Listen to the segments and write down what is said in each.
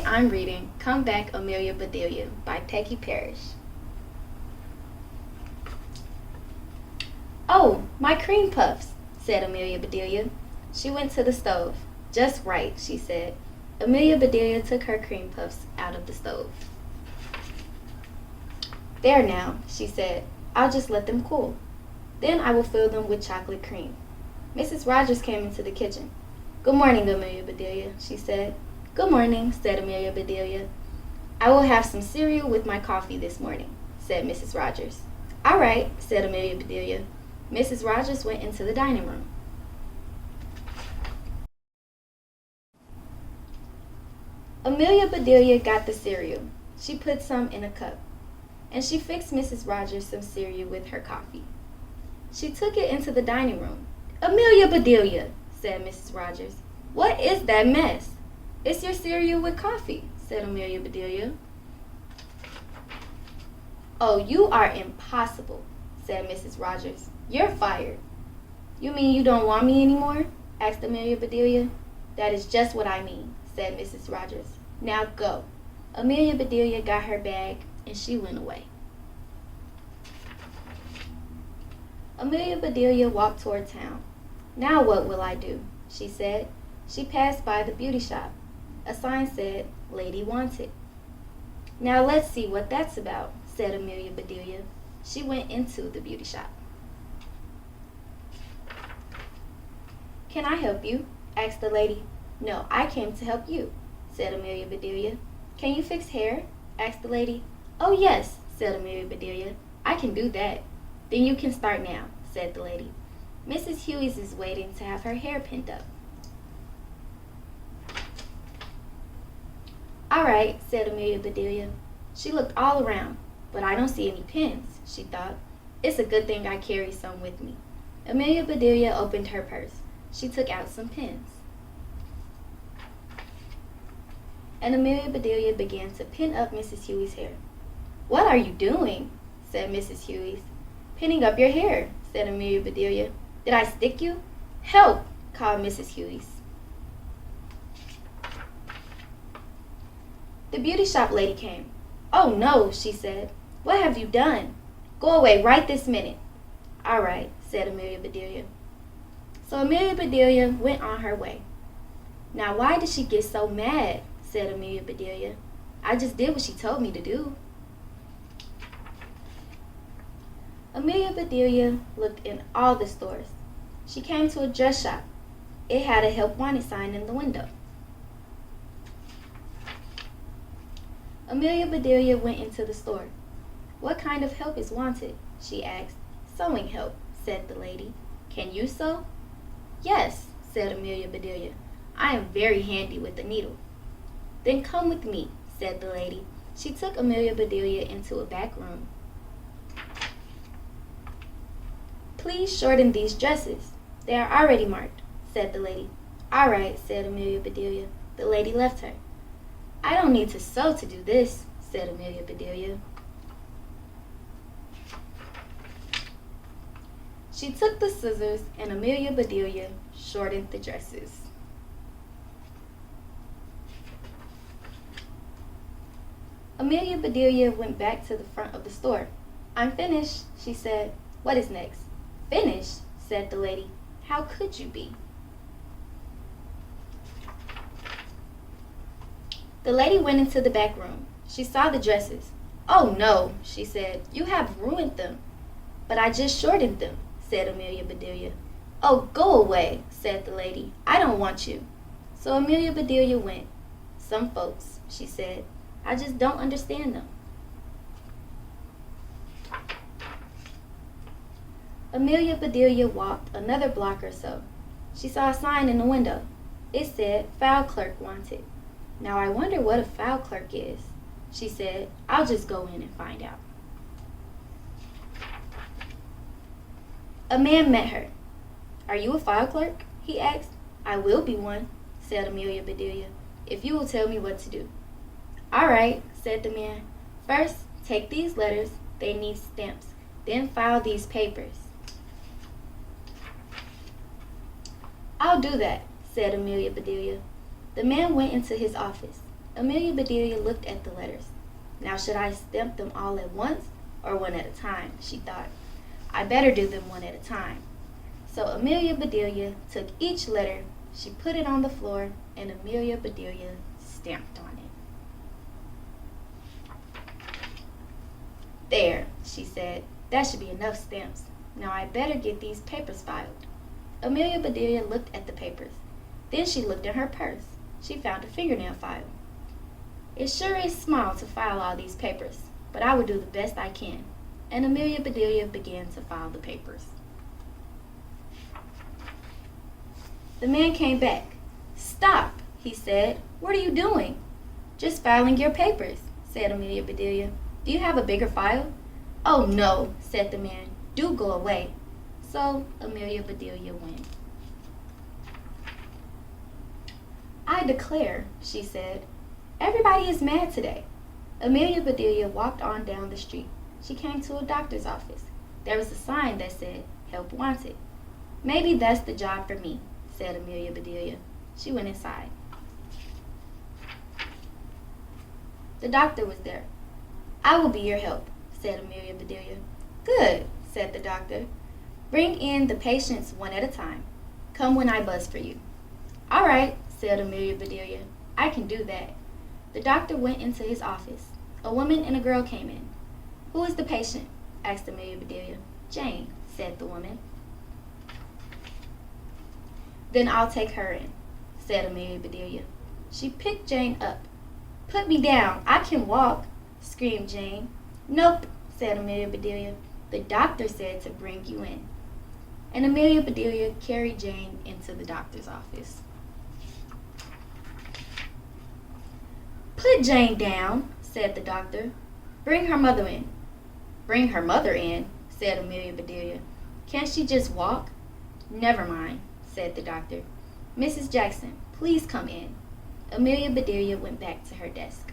I'm reading Come Back, Amelia Bedelia by Peggy Parrish. "Oh, my cream puffs," said Amelia Bedelia. She went to the stove. "Just right," she said. Amelia Bedelia took her cream puffs out of the stove. "There now," she said. "I'll just let them cool. Then I will fill them with chocolate cream." Mrs. Rogers came into the kitchen. "Good morning, Amelia Bedelia," she said. "Good morning," said Amelia Bedelia. "I will have some cereal with my coffee this morning," said Mrs. Rogers. "All right," said Amelia Bedelia. Mrs. Rogers went into the dining room. Amelia Bedelia got the cereal. She put some in a cup, and she fixed Mrs. Rogers some cereal with her coffee. She took it into the dining room. "Amelia Bedelia," said Mrs. Rogers, "what is that mess?" "It's your cereal with coffee," said Amelia Bedelia. "Oh, you are impossible," said Mrs. Rogers. "You're fired." "You mean you don't want me anymore?" asked Amelia Bedelia. "That is just what I mean," said Mrs. Rogers. "Now go." Amelia Bedelia got her bag and she went away. Amelia Bedelia walked toward town. "Now what will I do?" she said. She passed by the beauty shop. A sign said, "Lady Wanted." "Now let's see what that's about," said Amelia Bedelia. She went into the beauty shop. "Can I help you?" asked the lady. "No, I came to help you," said Amelia Bedelia. "Can you fix hair?" asked the lady. "Oh yes," said Amelia Bedelia. "I can do that." "Then you can start now," said the lady. "Mrs. Hughes is waiting to have her hair pinned up." "All right," said Amelia Bedelia. She looked all around, but I don't see any pins, she thought. "It's a good thing I carry some with me." Amelia Bedelia opened her purse. She took out some pins. And Amelia Bedelia began to pin up Mrs. Huey's hair. "What are you doing?" said Mrs. Huey. "Pinning up your hair," said Amelia Bedelia. "Did I stick you?" "Help!" called Mrs. Huey. The beauty shop lady came. "Oh no," she said. "What have you done?" "Go away right this minute." "All right," said Amelia Bedelia. So Amelia Bedelia went on her way. "Now why did she get so mad?" said Amelia Bedelia. "I just did what she told me to do." Amelia Bedelia looked in all the stores. She came to a dress shop. It had a help wanted sign in the window. Amelia Bedelia went into the store. "What kind of help is wanted?" she asked. "Sewing help," said the lady. "Can you sew?" "Yes," said Amelia Bedelia. "I am very handy with the needle." "Then come with me," said the lady. She took Amelia Bedelia into a back room. "Please shorten these dresses. They are already marked," said the lady. "All right," said Amelia Bedelia. The lady left her. "I don't need to sew to do this," said Amelia Bedelia. She took the scissors and Amelia Bedelia shortened the dresses. Amelia Bedelia went back to the front of the store. "I'm finished," she said. "What is next?" "Finished?" said the lady. "How could you be?" The lady went into the back room. She saw the dresses. "Oh no," she said. "You have ruined them." "But I just shortened them," said Amelia Bedelia. "Oh, go away," said the lady. "I don't want you." So Amelia Bedelia went. "Some folks," she said, "I just don't understand them." Amelia Bedelia walked another block or so. She saw a sign in the window. It said, "File Clerk Wanted." "Now I wonder what a file clerk is," she said. "I'll just go in and find out." A man met her. "Are you a file clerk?" he asked. "I will be one," said Amelia Bedelia, "if you will tell me what to do." "All right," said the man. "First, take these letters. They need stamps. Then file these papers." "I'll do that," said Amelia Bedelia. The man went into his office. Amelia Bedelia looked at the letters. Now should I stamp them all at once or one at a time, she thought. I better do them one at a time. So Amelia Bedelia took each letter, she put it on the floor, and Amelia Bedelia stamped on it. There, she said, that should be enough stamps. Now I better get these papers filed. Amelia Bedelia looked at the papers. Then she looked in her purse. She found a fingernail file. It sure is small to file all these papers, but I will do the best I can. And Amelia Bedelia began to file the papers. The man came back. Stop, he said. What are you doing? Just filing your papers, said Amelia Bedelia. Do you have a bigger file? Oh, no, said the man. Do go away. So Amelia Bedelia went. I declare, she said, everybody is mad today. Amelia Bedelia walked on down the street. She came to a doctor's office. There was a sign that said, help wanted. Maybe that's the job for me, said Amelia Bedelia. She went inside. The doctor was there. I will be your help, said Amelia Bedelia. Good, said the doctor. Bring in the patients one at a time. Come when I buzz for you. All right, said Amelia Bedelia. I can do that. The doctor went into his office. A woman and a girl came in. Who is the patient? Asked Amelia Bedelia. Jane, said the woman. Then I'll take her in, said Amelia Bedelia. She picked Jane up. Put me down. I can walk, screamed Jane. Nope, said Amelia Bedelia. The doctor said to bring you in. And Amelia Bedelia carried Jane into the doctor's office. Put Jane down, said the doctor. Bring her mother in. Bring her mother in, said Amelia Bedelia. Can't she just walk? Never mind, said the doctor. Mrs. Jackson, please come in. Amelia Bedelia went back to her desk.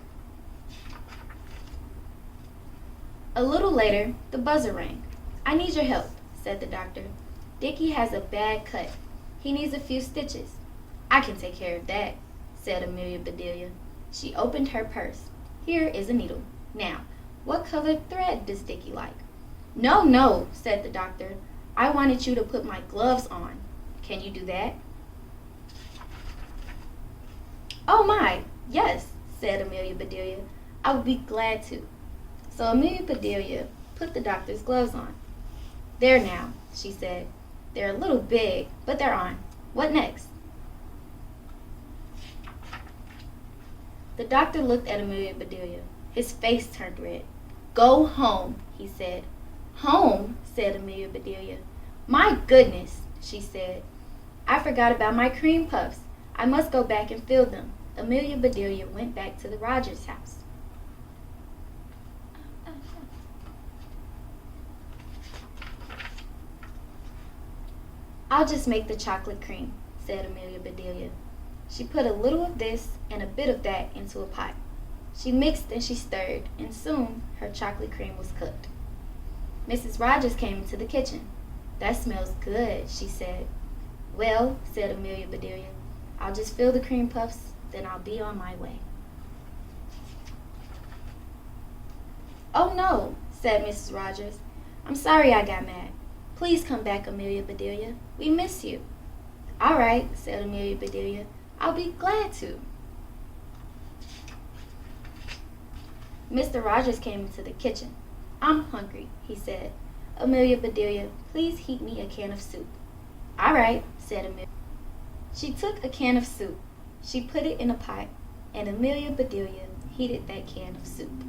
A little later, the buzzer rang. I need your help, said the doctor. Dickie has a bad cut. He needs a few stitches. I can take care of that, said Amelia Bedelia. She opened her purse. Here is a needle. Now, what colored thread does Dickie like? No, no, said the doctor. I wanted you to put my gloves on. Can you do that? Oh my, yes, said Amelia Bedelia. I would be glad to. So Amelia Bedelia put the doctor's gloves on. There now, she said. They're a little big, but they're on. What next? The doctor looked at Amelia Bedelia. His face turned red. Go home, he said. Home, said Amelia Bedelia. My goodness, she said. I forgot about my cream puffs. I must go back and fill them. Amelia Bedelia went back to the Rogers house. I'll just make the chocolate cream, said Amelia Bedelia. She put a little of this and a bit of that into a pot. She mixed and she stirred, and soon her chocolate cream was cooked. Mrs. Rogers came into the kitchen. That smells good, she said. Well, said Amelia Bedelia, I'll just fill the cream puffs, then I'll be on my way. Oh no, said Mrs. Rogers. I'm sorry I got mad. Please come back, Amelia Bedelia. We miss you. All right, said Amelia Bedelia. I'll be glad to. Mr. Rogers came into the kitchen. I'm hungry, he said. Amelia Bedelia, please heat me a can of soup. All right, said Amelia. She took a can of soup. She put it in a pot, and Amelia Bedelia heated that can of soup.